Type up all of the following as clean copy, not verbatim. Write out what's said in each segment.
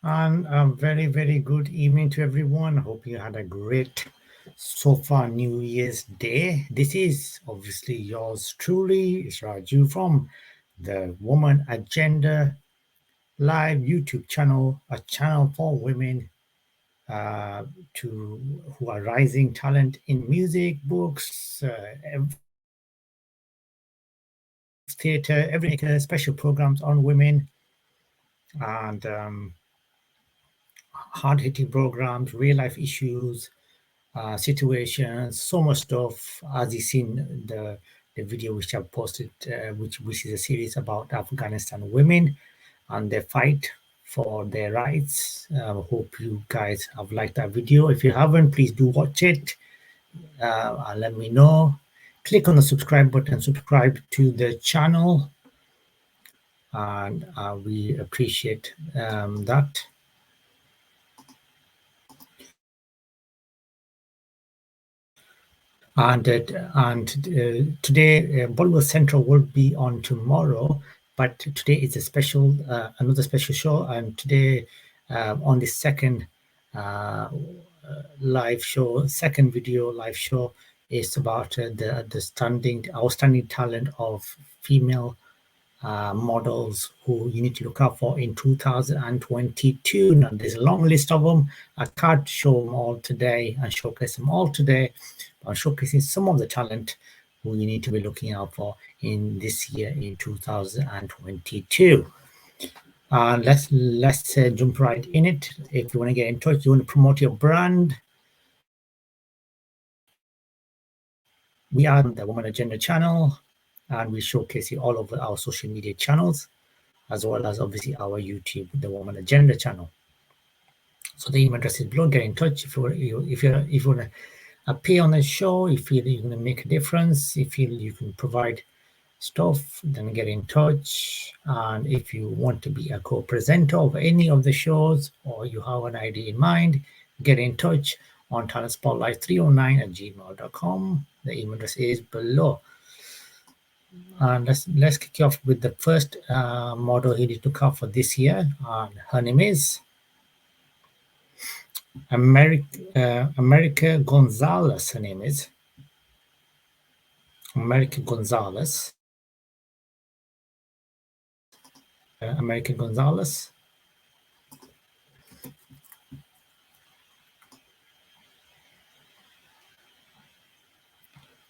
And a very, very good evening to everyone. Hope you had a great so far New Year's Day. This is obviously yours truly, it's Raju from the Woman Agenda Live YouTube channel, a channel for women to who are rising talent in music, books, theatre, everything, special programs on women and hard-hitting programs, real-life issues, situations, so much stuff. As you seen the video which I've posted, which is a series about Afghanistan women and their fight for their rights. Hope you guys have liked that video. If you haven't, please do watch it and let me know. Click on the subscribe button, subscribe to the channel, and we appreciate that. And today Bollywood Central will be on tomorrow, but today is a special another special show, and today on the second uh, live show, second video live show is about the outstanding talent of female models who you need to look out for in 2022. Now, there's a long list of them. I can't show them all today and showcase them all today. But I'm showcasing some of the talent who you need to be looking out for in this year in 2022. Let's jump right in it. If you want to get in touch, you want to promote your brand, we are on the Woman Agenda channel, and we showcase it all over our social media channels, as well as obviously our YouTube, the Woman Agenda channel. So the email address is below. Get in touch if you want to appear on the show, if you feel you're going to make a difference, if you feel you can provide stuff, then get in touch. And if you want to be a co-presenter of any of the shows, or you have an idea in mind, get in touch on talentspotlight309@gmail.com. The email address is below. And let's kick off with the first model he did look out for this year. Her name is America Gonzalez. Her name is America Gonzalez. America Gonzalez.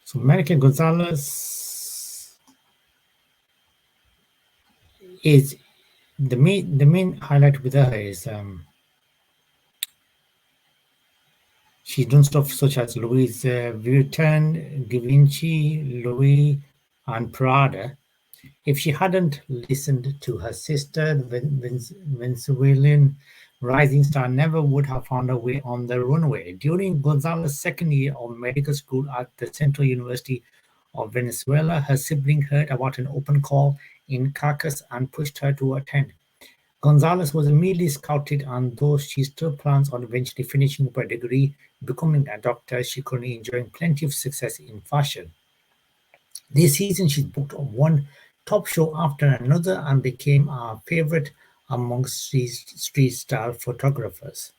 So America Gonzalez is the main highlight with her is she's done stuff such as Louis Vuitton, Givenchy, Louis, and Prada. If she hadn't listened to her sister, the Venezuelan rising star never would have found her way on the runway. During Gonzalez's second year of medical school at the Central University of Venezuela, her sibling heard about an open call in Caracas and pushed her to attend. Gonzalez was immediately scouted, and though she still plans on eventually finishing her degree, becoming a doctor, she currently enjoying plenty of success in fashion. This season, she's booked one top show after another and became a favorite amongst street style photographers.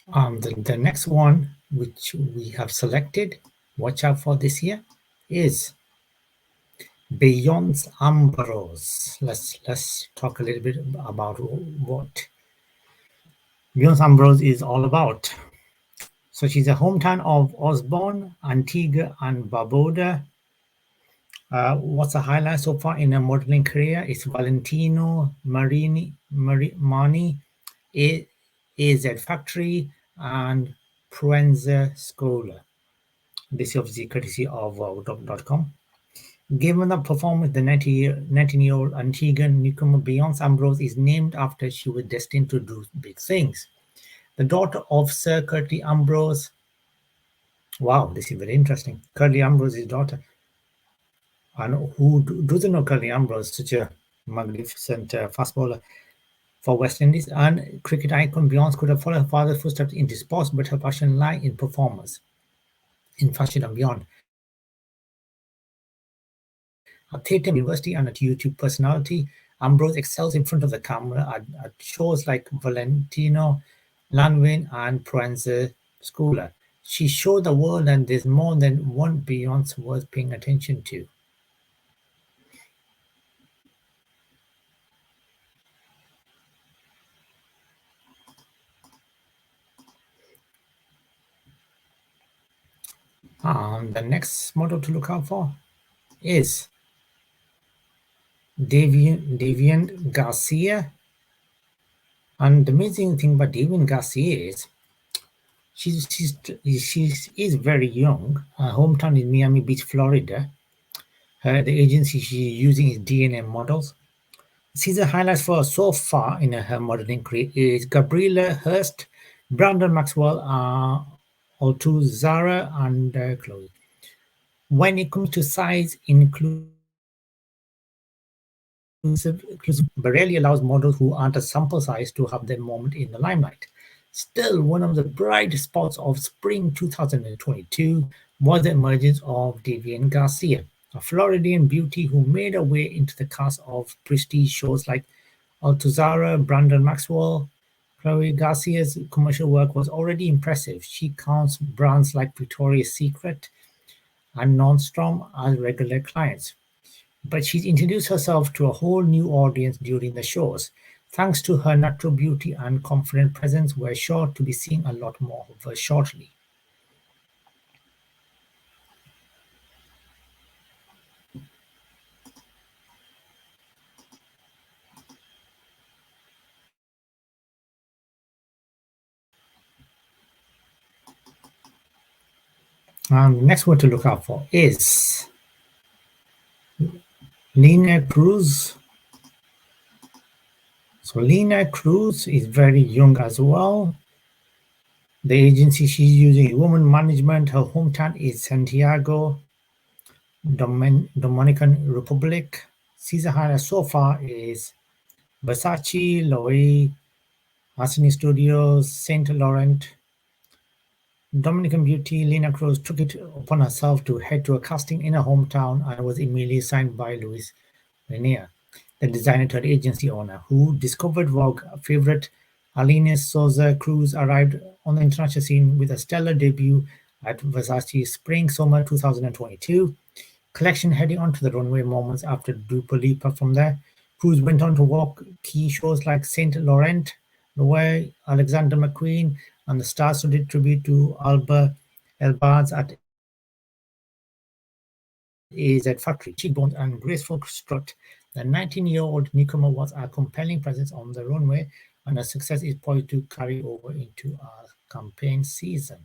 The next one, which we have selected, watch out for this year, is Beyonce Ambrose. Let's talk a little bit about what Beyonce Ambrose is all about. So she's a hometown of Osborne, Antigua and Barbuda. What's a highlight so far in her modeling career is Valentino Mani, AZ Factory, and Proenza Scholar. This is obviously courtesy of Vogue.com. Given the performance, the 19-year-old Antigua newcomer Beyonce Ambrose is named after she was destined to do big things. The daughter of Sir Curtly Ambrose. Wow, this is very interesting. Curtly Ambrose's daughter. And who doesn't know Curtly Ambrose, such a magnificent fast bowler. for West Indies, and cricket icon Beyonce could have followed her father's footsteps into sports, but her passion lay in performance, in fashion and beyond. A theatre university and a YouTube personality, Ambrose excels in front of the camera at shows like Valentino, Lanvin, and Proenza Schooler. She showed the world that there's more than one Beyonce worth paying attention to. The next model to look out for is Davian Garcia. And the amazing thing about Davian Garcia is she is very young. Her hometown is Miami Beach, Florida. The agency she's using is DNA Models. Season highlights for her so far in her modeling career is Gabriela Hurst, Brandon Maxwell, Altuzara, and Chloe. When it comes to size inclusive, rarely allows models who aren't a sample size to have their moment in the limelight. Still, one of the bright spots of spring 2022 was the emergence of Davian Garcia, a Floridian beauty who made her way into the cast of prestige shows like Altuzara, Brandon Maxwell. Chloe Garcia's commercial work was already impressive. She counts brands like Victoria's Secret and Nordstrom as regular clients. But she's introduced herself to a whole new audience during the shows. Thanks to her natural beauty and confident presence, we're sure to be seeing a lot more of her shortly. The next one to look out for is Lena Cruz. So Lena Cruz is very young as well. The agency she's using is Woman Management. Her hometown is Santiago, Dominican Republic. Season highlight so far is Versace, Loewe, Arsene Studios, Saint Laurent. Dominican beauty Lena Cruz took it upon herself to head to a casting in her hometown and was immediately signed by Luis Renier, the designer turned agency owner, who discovered Vogue favorite Aline Souza Cruz arrived on the international scene with a stellar debut at Versace Spring-Summer 2022 collection, heading onto the runway moments after Dua Lipa from there. Cruz went on to walk key shows like Saint Laurent, Loewe, Alexander McQueen, and the star-studded tribute to Alba Elbaz at AZ Factory. Cheekbones and graceful strut, the 19-year-old newcomer was a compelling presence on the runway, and her success is poised to carry over into our campaign season.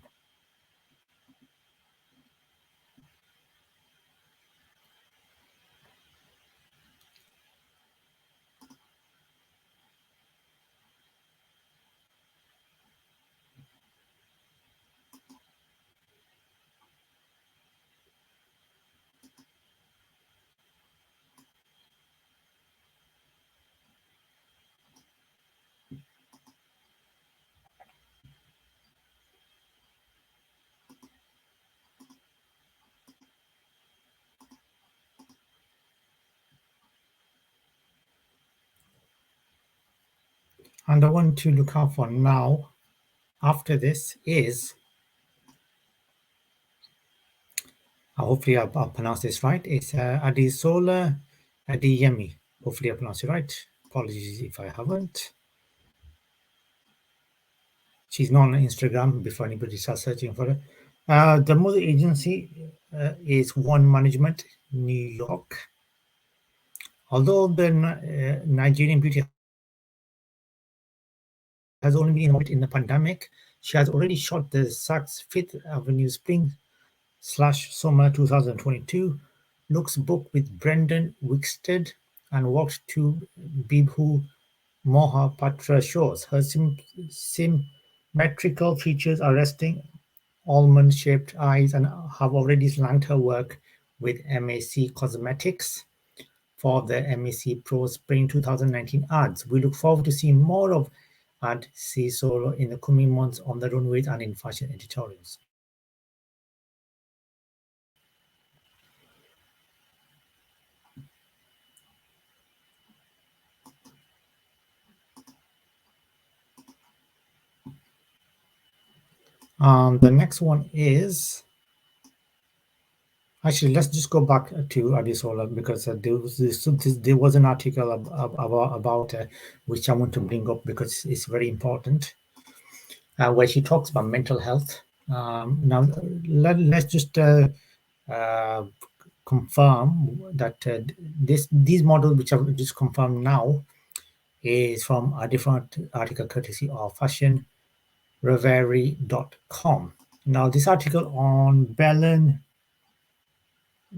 And the one to look out for now after this is, hopefully I'll pronounce this right, it's Adisola Adeyemi. Hopefully I pronounced it right. Apologies if I haven't. She's not on Instagram before anybody starts searching for her. The model agency is One Management, New York. Although the Nigerian beauty has only been involved in the pandemic, she has already shot the Saks Fifth Avenue Spring/Summer 2022 looks book with Brendan Wickstead and walked to Bibhu Mohapatra shows. Her symmetrical features, arresting almond-shaped eyes, and have already landed her work with MAC Cosmetics for the MEC Pro Spring 2019 ads. We look forward to seeing more of at C Solo in the coming months on the runways and in fashion editorials. The next one is actually, let's just go back to Adisola because there was an article about which I want to bring up because it's very important, where she talks about mental health. Now, let's just uh, confirm that these models, which I've just confirmed now, is from a different article courtesy of fashionreverie.com. Now, this article on Belen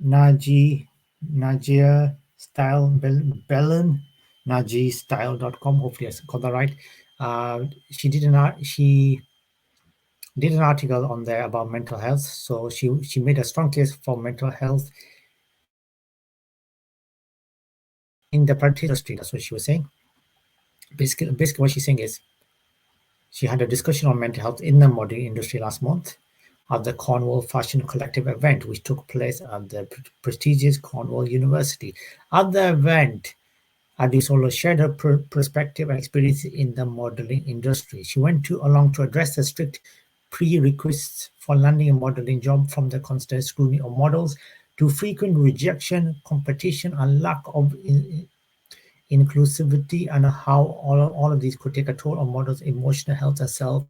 Naji Najia Style Belen Naji Style.com. Hopefully I got that right. She did an article on there about mental health. So she made a strong case for mental health in the print industry. That's what she was saying. Basically what she's saying is she had a discussion on mental health in the modeling industry last month at the Cornwall Fashion Collective event, which took place at the prestigious Cornwall University. At the event, Adisolo shared her perspective and experience in the modeling industry. She went along to address the strict prerequisites for landing a modeling job, from the constant scrutiny of models to frequent rejection, competition, and lack of inclusivity, and how all of these could take a toll on models' emotional health and self.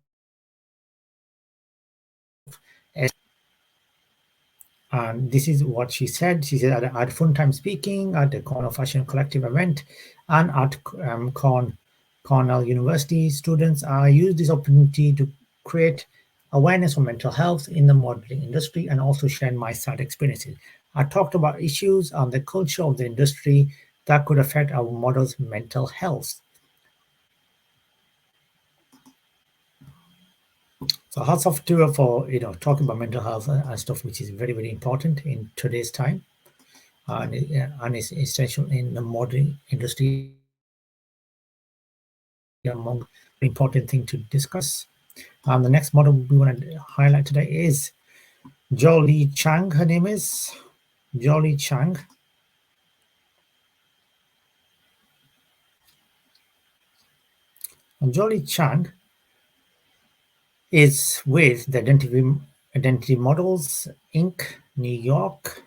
And this is what she said. She said, I had fun time speaking at the Cornell Fashion Collective event and at Cornell University. Students, I used this opportunity to create awareness on mental health in the modeling industry and also share my sad experiences. I talked about issues and the culture of the industry that could affect our models' mental health. So hats off to her for talking about mental health and stuff, which is very very important in today's time, and is essential in the modern industry among the important thing to discuss. The next model we want to highlight today is Jolie Chang. Her name is Jolie Chang. And Jolie Chang is with the Identity Models Inc. New York.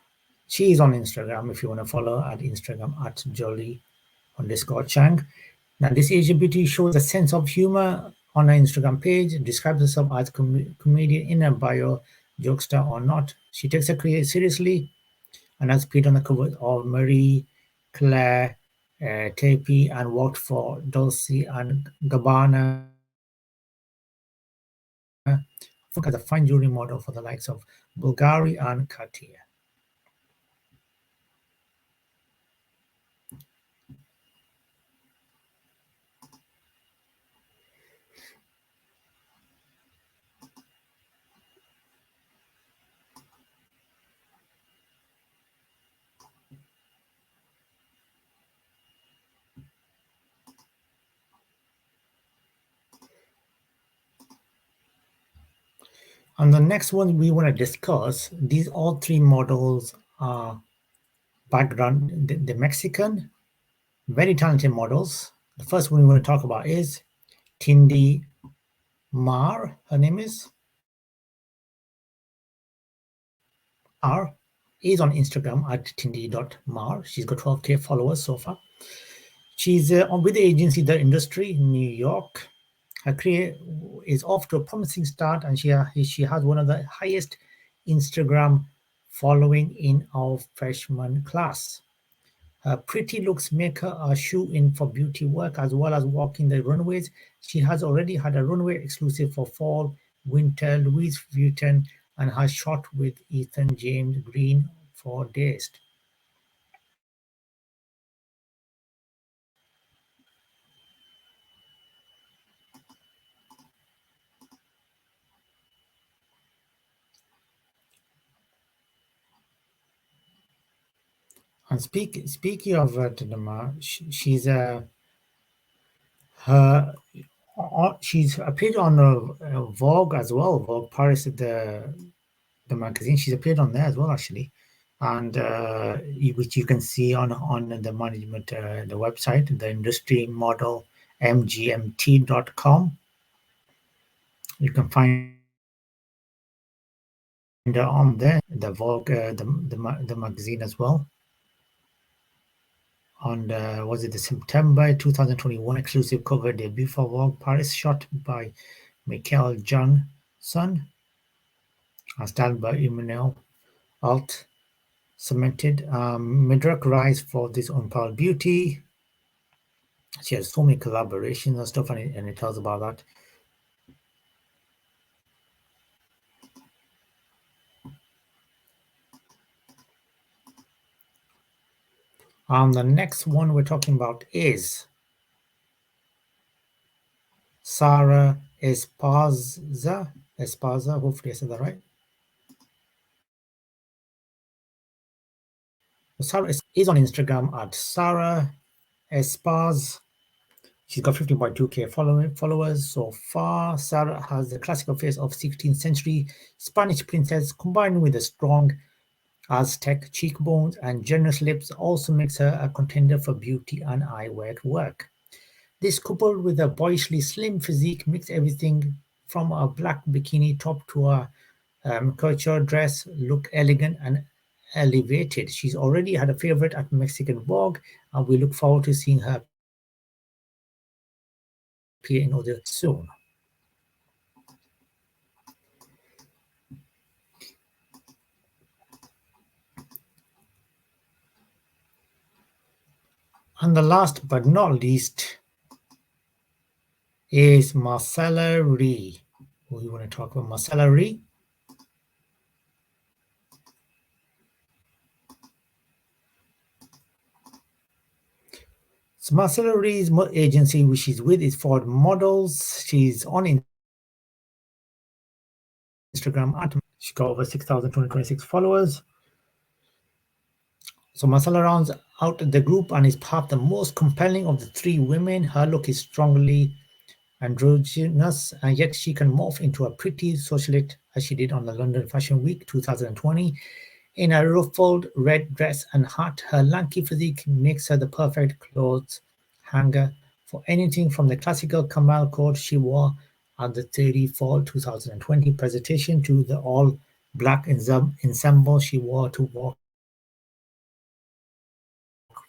She is on Instagram if you want to follow her at Instagram at Jolie_Chang. Now, this Asian beauty shows a sense of humor on her Instagram page, describes herself as comedian in her bio, jokester or not. She takes her career seriously and has appeared on the cover of Marie Claire Tape and worked for Dolce and Gabbana as a fine jewelry model for the likes of Bulgari and Cartier. And the next one we want to discuss, these all three models are background, the Mexican, very talented models. The first one we want to talk about is Tindy Mar. Her name is R. Is on Instagram at tindy.mar. She's got 12K followers so far. She's with the agency The Industry in New York. Her career is off to a promising start, and she has one of the highest Instagram following in our freshman class. Her pretty looks make her a shoe-in for beauty work as well as walking the runways. She has already had a runway exclusive for fall, winter, Louis Vuitton, and has shot with Ethan James Green for Dazed. And speaking of Dama, she's her she's appeared on Vogue as well. Vogue Paris, the magazine. She's appeared on there as well, actually, and which you can see on the management the website, the industry model mgmt.com. You can find her on there, the Vogue, the magazine as well. On was it the September 2021 exclusive cover debut for Vogue Paris, shot by Michael Johnson and styled by Emmanuel Alt. Cemented Midrak rise for this unparalleled beauty. She has so many collaborations and stuff, and it tells about that. The next one we're talking about is Sarah Esparza. Esparza, hopefully I said that right. Sarah is on Instagram at Sarah Espars. She's got 15.2k followers so far. Sarah has the classical face of 16th century Spanish princess combined with a strong Aztec cheekbones and generous lips also makes her a contender for beauty and eyewear work. This, coupled with a boyishly slim physique, makes everything from a black bikini top to a couture dress look elegant and elevated. She's already had a favorite at Mexican Vogue, and we look forward to seeing her appear in other soon. And the last but not least is Marcella Ree. We want to talk about Marcella Ree. So Marcella Ree's agency, which she's with, is for models. She's on Instagram at she's got over 6,226 followers. So Marcella rounds out the group and is perhaps the most compelling of the three women. Her look is strongly androgynous, and yet she can morph into a pretty socialite as she did on the London Fashion Week 2020. In a ruffled red dress and hat, her lanky physique makes her the perfect clothes hanger for anything from the classical camel coat she wore at the 30 Fall 2020 presentation to the all-black ensemble she wore to walk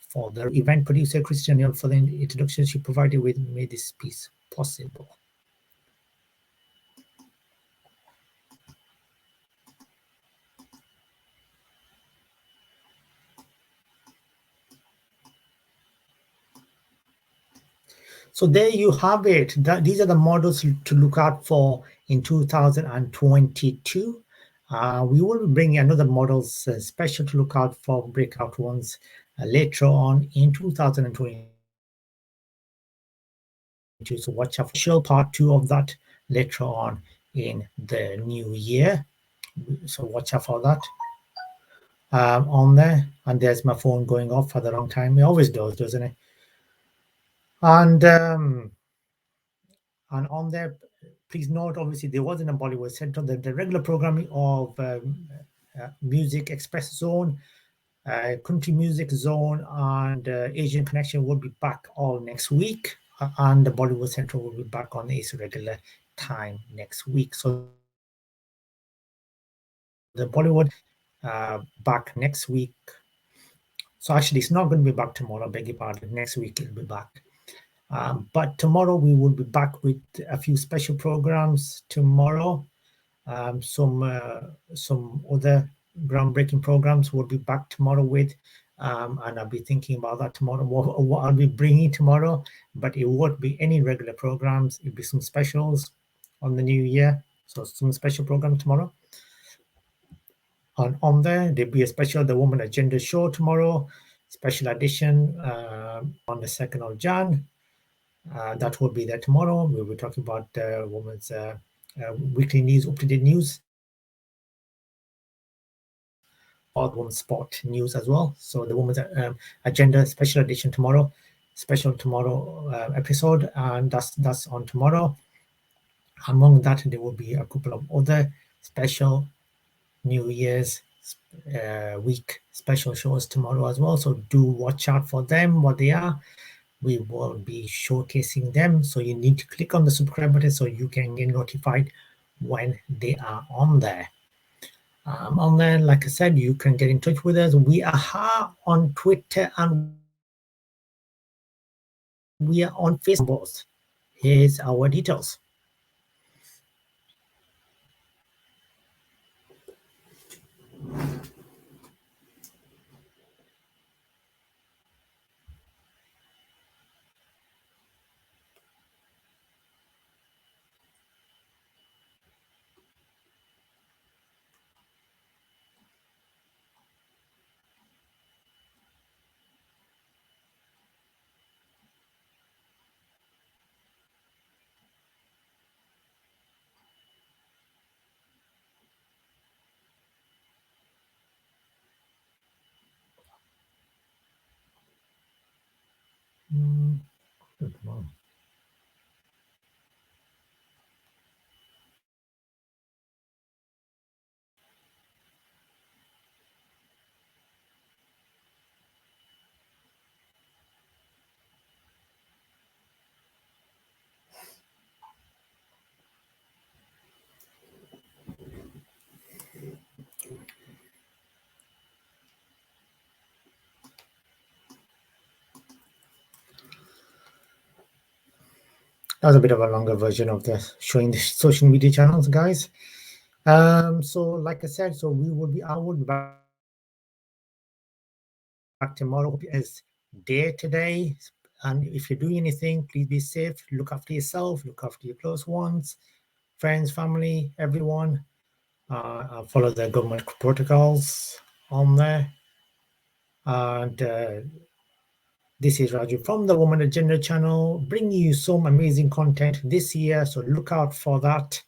for the event. Producer Christian Young, for the introduction she provided with, made this piece possible. So there you have it. These are the models to look out for in 2022. We will be bringing another models special to look out for breakout ones later on in 2022. So watch out for part 2 of that later on in the new year. So watch out for that on there. And there's my phone going off for the wrong time. It always does, doesn't it? And on there, please note, obviously, there wasn't a Bollywood Central. The regular programming of Music Express Zone, Country Music Zone, and Asian Connection will be back all next week. And the Bollywood Central will be back on its regular time next week. So the Bollywood back next week. So actually, it's not going to be back tomorrow, beg your pardon. Next week, it'll be back. But tomorrow we will be back with a few special programs tomorrow. Some other groundbreaking programs we'll be back tomorrow with, and I'll be thinking about that tomorrow. What I'll be bringing tomorrow, but it won't be any regular programs. It'll be some specials on the new year. So some special program tomorrow. On there'll be a special The Woman Agenda show tomorrow, special edition on the 2nd of Jan. That will be there tomorrow. We'll be talking about women's weekly news, up-to-date news the women's sport news as well. So the women's agenda special edition tomorrow, episode, and that's on tomorrow. Among that, there will be a couple of other special New Year's week special shows tomorrow as well. So do watch out for them, what they are. We will be showcasing them. So you need to click on the subscribe button so you can get notified when they are on there. On there, like I said, you can get in touch with us. We are on Twitter and we are on Facebook. Here's our details. That was a bit of a longer version of the showing the social media channels, guys. So like I said, so I will be back tomorrow as day today. And if you're doing anything, please be safe. Look after yourself, look after your close ones, friends, family, everyone. Follow the government protocols on there. And this is Raju from the Woman Agenda channel, bringing you some amazing content this year. So look out for that.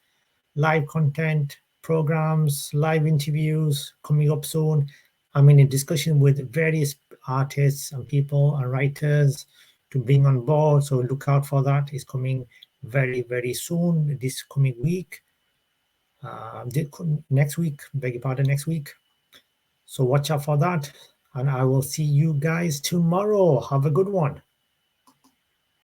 Live content, programs, live interviews coming up soon. I'm in a discussion with various artists and people and writers to bring on board. So look out for that. It's coming very, very soon, this coming week. Next week, beg your pardon, next week. So watch out for that. And I will see you guys tomorrow. Have a good one.